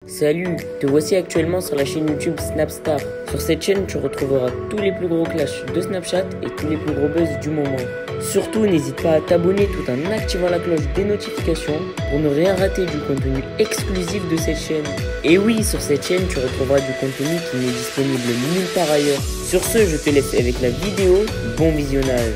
Salut, te voici actuellement sur la chaîne YouTube Snapstar. Sur cette chaîne, tu retrouveras tous les plus gros clashs de Snapchat et tous les plus gros buzz du moment. Surtout, n'hésite pas à t'abonner tout en activant la cloche des notifications pour ne rien rater du contenu exclusif de cette chaîne. Et oui, sur cette chaîne, tu retrouveras du contenu qui n'est disponible nulle part ailleurs. Sur ce, je te laisse avec la vidéo. Bon visionnage.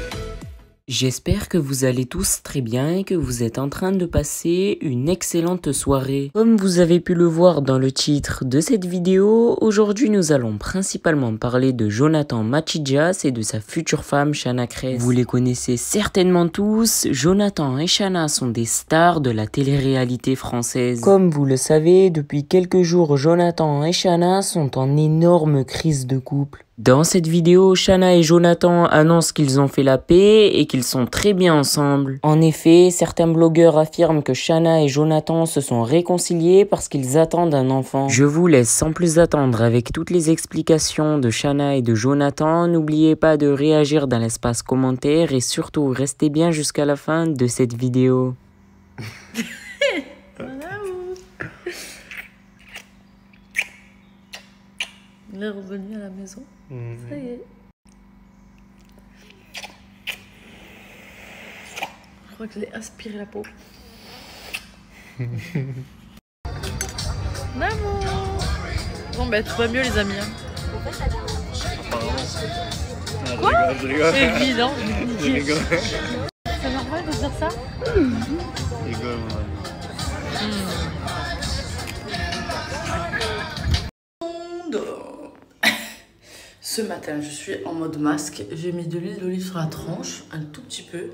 J'espère que vous allez tous très bien et que vous êtes en train de passer une excellente soirée. Comme vous avez pu le voir dans le titre de cette vidéo, aujourd'hui nous allons principalement parler de Jonathan Matidjas et de sa future femme Chana Cres. Vous les connaissez certainement tous, Jonathan et Chana sont des stars de la télé-réalité française. Comme vous le savez, depuis quelques jours, Jonathan et Chana sont en énorme crise de couple. Dans cette vidéo, Chana et Jonathan annoncent qu'ils ont fait la paix et qu'ils sont très bien ensemble. En effet, certains blogueurs affirment que Chana et Jonathan se sont réconciliés parce qu'ils attendent un enfant. Je vous laisse sans plus attendre avec toutes les explications de Chana et de Jonathan. N'oubliez pas de réagir dans l'espace commentaire et surtout restez bien jusqu'à la fin de cette vidéo. Il est revenu à la maison. Ça y est. Je crois que j'ai aspiré la peau. Maman. Bon bah tout va mieux les amis. Quoi? Je rigole. C'est évident. Je rigole. C'est normal de dire ça? Je rigole mon ami. Ce matin, je suis en mode masque. J'ai mis de l'huile d'olive sur la tranche, un tout petit peu.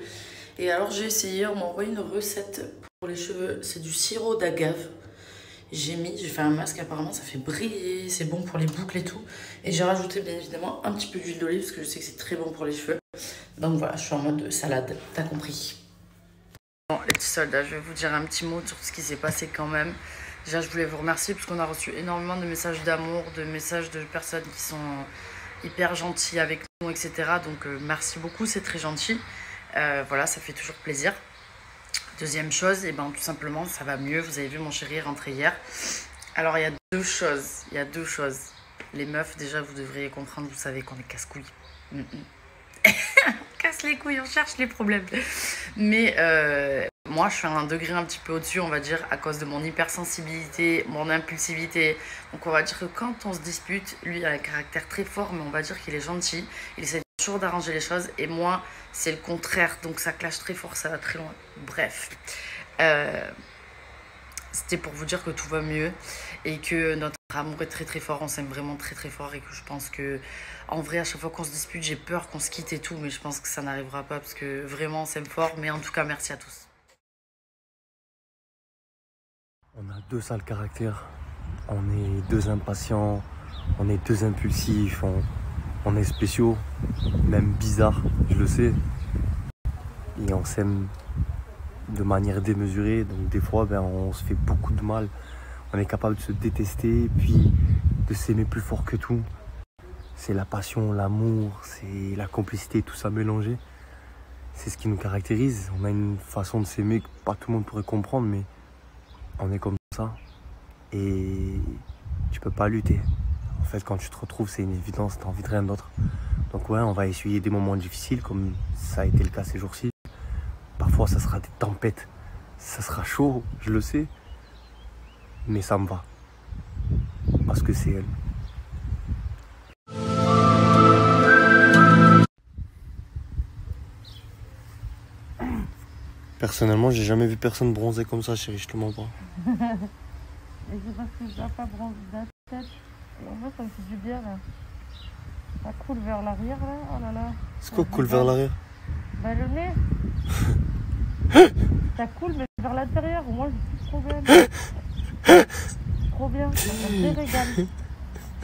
Et alors, j'ai essayé, on m'a envoyé une recette pour les cheveux. C'est du sirop d'agave. J'ai fait un masque, apparemment, ça fait briller. C'est bon pour les boucles et tout. Et j'ai rajouté, bien évidemment, un petit peu d'huile d'olive parce que je sais que c'est très bon pour les cheveux. Donc voilà, je suis en mode salade. T'as compris. Bon, les petits soldats, je vais vous dire un petit mot sur ce qui s'est passé quand même. Déjà, je voulais vous remercier parce qu'on a reçu énormément de messages d'amour, de messages de personnes qui sont hyper gentilles avec nous, etc. Donc, merci beaucoup, c'est très gentil. Voilà, ça fait toujours plaisir. Deuxième chose, et ben, tout simplement, ça va mieux. Vous avez vu mon chéri rentrer hier. Alors, il y a deux choses. Les meufs, déjà, vous devriez comprendre, vous savez qu'on est casse-couilles. Casse les couilles, on cherche les problèmes. Mais moi, je suis à un degré un petit peu au-dessus, on va dire, à cause de mon hypersensibilité, mon impulsivité. Donc, on va dire que quand on se dispute, lui a un caractère très fort, mais on va dire qu'il est gentil. Il essaie toujours d'arranger les choses. Et moi, c'est le contraire. Donc, ça clash très fort, ça va très loin. Bref. C'était pour vous dire que tout va mieux et que notre amour est très très fort, on s'aime vraiment très très fort et que je pense que en vrai à chaque fois qu'on se dispute j'ai peur qu'on se quitte et tout, mais je pense que ça n'arrivera pas parce que vraiment on s'aime fort. Mais en tout cas merci à tous. On a deux sales caractères, on est deux impatients, on est deux impulsifs, on est spéciaux, même bizarres, je le sais. Et on s'aime de manière démesurée, donc des fois on se fait beaucoup de mal. On est capable de se détester et puis de s'aimer plus fort que tout. C'est la passion, l'amour, c'est la complicité, tout ça mélangé. C'est ce qui nous caractérise. On a une façon de s'aimer que pas tout le monde pourrait comprendre, mais on est comme ça. Et tu peux pas lutter. En fait, quand tu te retrouves, c'est une évidence, t'as envie de rien d'autre. Donc ouais, on va essuyer des moments difficiles, comme ça a été le cas ces jours-ci. Parfois, ça sera des tempêtes, ça sera chaud, je le sais. Mais ça me va. Parce que c'est elle. Personnellement, j'ai jamais vu personne bronzer comme ça, chérie, je te mens pas. Et c'est parce que je dois pas bronzer la tête. Et en fait, ça me fait du bien là. Ça coule vers l'arrière là, oh là là. C'est quoi coule vers l'arrière? Bah le nez. Ça coule mais vers l'intérieur, au moins j'ai plus de problème. Trop bien, ça me régale.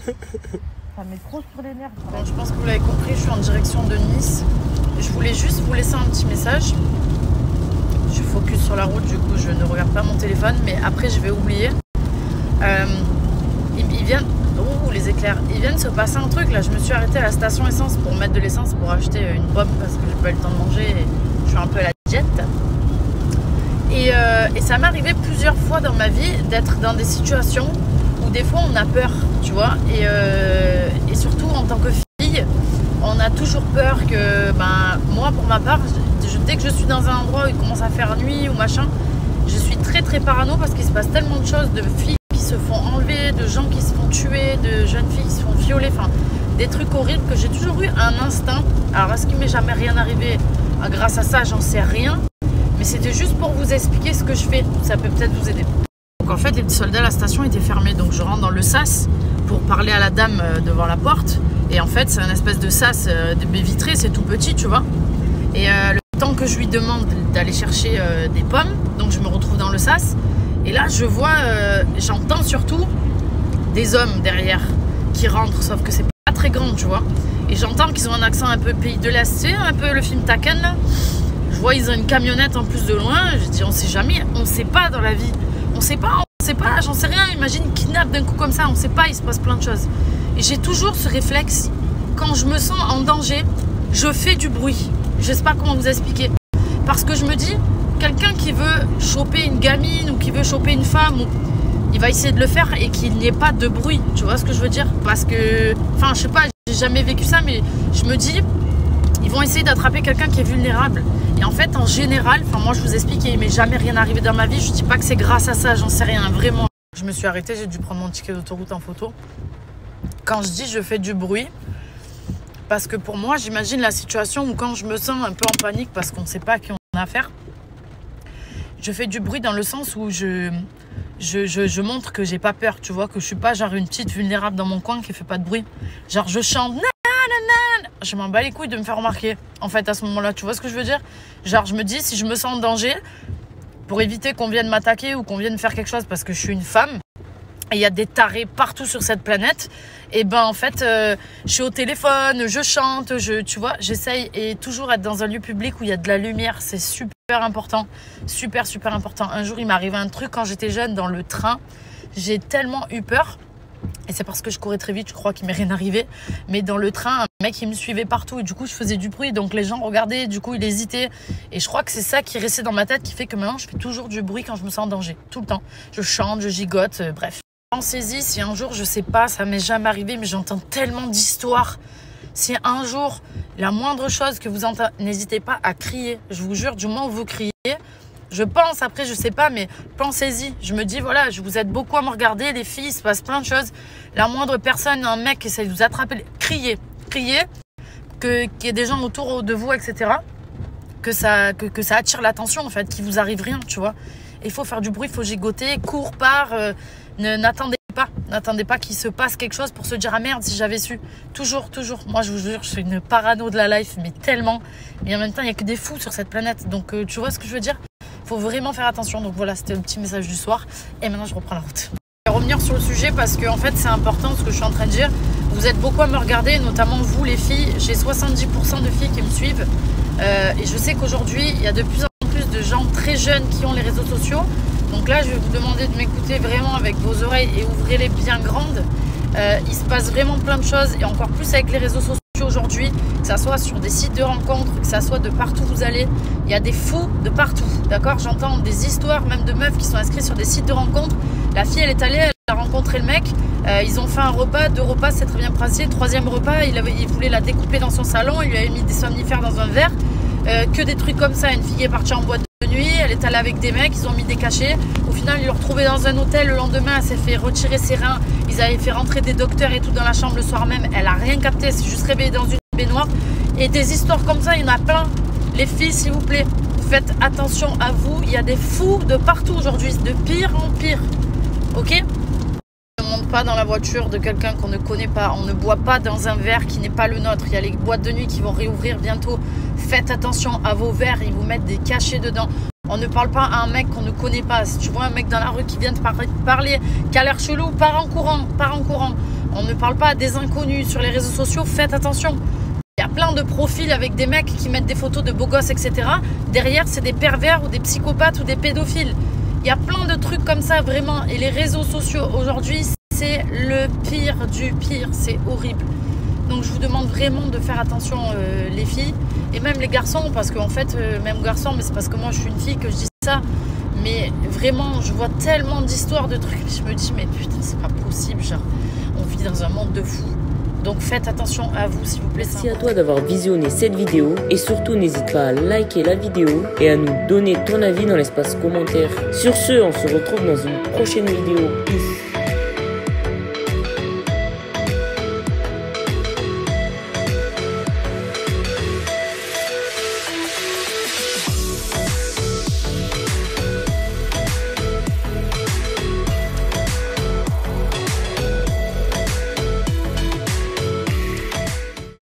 Ça met trop sur les nerfs. Bon, je pense que vous l'avez compris, je suis en direction de Nice. Je voulais juste vous laisser un petit message. Je focus sur la route, du coup je ne regarde pas mon téléphone, mais après je vais oublier. Il vient... Oh les éclairs. Il vient de se passer un truc là, je me suis arrêtée à la station essence pour mettre de l'essence pour acheter une pomme parce que j'ai pas eu le temps de manger et je suis un peu à la diète. Et ça m'est arrivé plusieurs fois dans ma vie d'être dans des situations des fois on a peur, tu vois, et surtout en tant que fille, on a toujours peur que, moi pour ma part, dès que je suis dans un endroit où il commence à faire nuit ou machin, je suis très très parano parce qu'il se passe tellement de choses, de filles qui se font enlever, de gens qui se font tuer, de jeunes filles qui se font violer, enfin des trucs horribles que j'ai toujours eu un instinct. Alors est-ce qu'il m'est jamais rien arrivé grâce à ça, j'en sais rien, mais c'était juste pour vous expliquer ce que je fais, ça peut peut-être vous aider. Donc en fait les petits soldats à la station étaient fermés, donc je rentre dans le sas pour parler à la dame devant la porte, et en fait c'est un espèce de sas de baies vitrées, c'est tout petit, tu vois, et le temps que je lui demande d'aller chercher des pommes, donc je me retrouve dans le sas, et là je vois, j'entends surtout des hommes derrière qui rentrent, sauf que c'est pas très grand, tu vois, et j'entends qu'ils ont un accent un peu pays de l'Est, c'est un peu le film Taken là. Je vois ils ont une camionnette en plus de loin, je dis on sait jamais, on sait pas dans la vie, on sait pas, j'en sais rien, imagine une kidnappe d'un coup comme ça, on sait pas, il se passe plein de choses. Et j'ai toujours ce réflexe, quand je me sens en danger, je fais du bruit. Je sais pas comment vous expliquer. Parce que je me dis, quelqu'un qui veut choper une gamine ou qui veut choper une femme, il va essayer de le faire et qu'il n'y ait pas de bruit. Tu vois ce que je veux dire? Parce que, enfin, je sais pas, j'ai jamais vécu ça, mais je me dis, ils vont essayer d'attraper quelqu'un qui est vulnérable. Et en fait, en général, enfin moi je vous explique, il m'est jamais rien arrivé dans ma vie. Je dis pas que c'est grâce à ça, j'en sais rien, vraiment. Je me suis arrêtée, j'ai dû prendre mon ticket d'autoroute en photo. Quand je dis je fais du bruit, parce que pour moi, j'imagine la situation où quand je me sens un peu en panique parce qu'on ne sait pas à qui on a affaire, je fais du bruit dans le sens où je montre que j'ai pas peur, tu vois, que je suis pas genre une petite vulnérable dans mon coin qui fait pas de bruit. Genre je chante, je m'en bats les couilles de me faire remarquer. En fait, à ce moment-là, tu vois ce que je veux dire? Genre je me dis, si je me sens en danger, pour éviter qu'on vienne m'attaquer ou qu'on vienne faire quelque chose parce que je suis une femme, et il y a des tarés partout sur cette planète, et ben en fait je suis au téléphone, je chante, tu vois, j'essaye, et toujours être dans un lieu public où il y a de la lumière, c'est super important, super important. Un jour il m'est arrivé un truc quand j'étais jeune dans le train, j'ai tellement eu peur, et c'est parce que je courais très vite, je crois qu'il m'est rien arrivé, mais dans le train un mec il me suivait partout et du coup je faisais du bruit, donc les gens regardaient, du coup il hésitait, et je crois que c'est ça qui est resté dans ma tête qui fait que maintenant je fais toujours du bruit quand je me sens en danger, tout le temps, je chante, je gigote, bref. Pensez-y, si un jour, je sais pas, ça m'est jamais arrivé, mais j'entends tellement d'histoires. Si un jour, la moindre chose que vous entendez, n'hésitez pas à crier. Je vous jure, du moment où vous criez, je pense, après, je sais pas, mais pensez-y. Je me dis, voilà, vous êtes beaucoup à me regarder, les filles, il se passe plein de choses. La moindre personne, un mec qui essaie de vous attraper, criez, qu'il y ait des gens autour de vous, etc. Que ça attire l'attention, en fait, qu'il vous arrive rien, tu vois. Il faut faire du bruit, il faut gigoter, cours, part, n'attendez pas qu'il se passe quelque chose pour se dire ah merde si j'avais su. Toujours. Moi je vous jure, je suis une parano de la life, mais tellement. Mais en même temps, il n'y a que des fous sur cette planète. Donc tu vois ce que je veux dire? Il faut vraiment faire attention. Donc voilà, c'était le petit message du soir. Et maintenant, je reprends la route. Je vais revenir sur le sujet parce que en fait, c'est important ce que je suis en train de dire. Vous êtes beaucoup à me regarder, notamment vous les filles. J'ai 70% de filles qui me suivent. Et je sais qu'aujourd'hui, il y a de plus en plus de gens très jeunes qui ont les réseaux sociaux. Donc là, je vais vous demander de m'écouter vraiment avec vos oreilles et ouvrez-les bien grandes. Il se passe vraiment plein de choses, et encore plus avec les réseaux sociaux aujourd'hui, que ça soit sur des sites de rencontres, que ça soit de partout où vous allez. Il y a des fous de partout, d'accord? J'entends des histoires même de meufs qui sont inscrites sur des sites de rencontres. La fille, elle est allée, elle a rencontré le mec. Ils ont fait un repas, 2 repas, c'est très bien passé. Le 3e repas, il voulait la découper dans son salon. Il lui avait mis des somnifères dans un verre. Que des trucs comme ça. Une fille est partie en boîte de nuit, elle est allée avec des mecs, ils ont mis des cachets. Au final, ils l'ont retrouvée dans un hôtel. Le lendemain, elle s'est fait retirer ses reins. Ils avaient fait rentrer des docteurs et tout dans la chambre le soir même. Elle a rien capté, elle s'est juste réveillée dans une baignoire. Et des histoires comme ça, il y en a plein. Les filles, s'il vous plaît, faites attention à vous. Il y a des fous de partout aujourd'hui, de pire en pire. Ok ? Pas dans la voiture de quelqu'un qu'on ne connaît pas, on ne boit pas dans un verre qui n'est pas le nôtre. Il y a les boîtes de nuit qui vont réouvrir bientôt. Faites attention à vos verres, ils vous mettent des cachets dedans. On ne parle pas à un mec qu'on ne connaît pas. Si tu vois un mec dans la rue qui vient te parler, qui a l'air chelou, pars en courant. On ne parle pas à des inconnus sur les réseaux sociaux, faites attention. Il y a plein de profils avec des mecs qui mettent des photos de beaux gosses, etc. Derrière, c'est des pervers ou des psychopathes ou des pédophiles. Il y a plein de trucs comme ça, vraiment. Et les réseaux sociaux aujourd'hui, c'est le pire du pire, c'est horrible. Donc je vous demande vraiment de faire attention les filles et même les garçons, parce qu'en fait, même garçons, mais c'est parce que moi je suis une fille que je dis ça, mais vraiment je vois tellement d'histoires de trucs, je me dis mais putain c'est pas possible. dans un monde de fous. Donc faites attention à vous s'il vous plaît. Merci à toi d'avoir visionné cette vidéo et surtout n'hésite pas à liker la vidéo et à nous donner ton avis dans l'espace commentaire. Sur ce, on se retrouve dans une prochaine vidéo.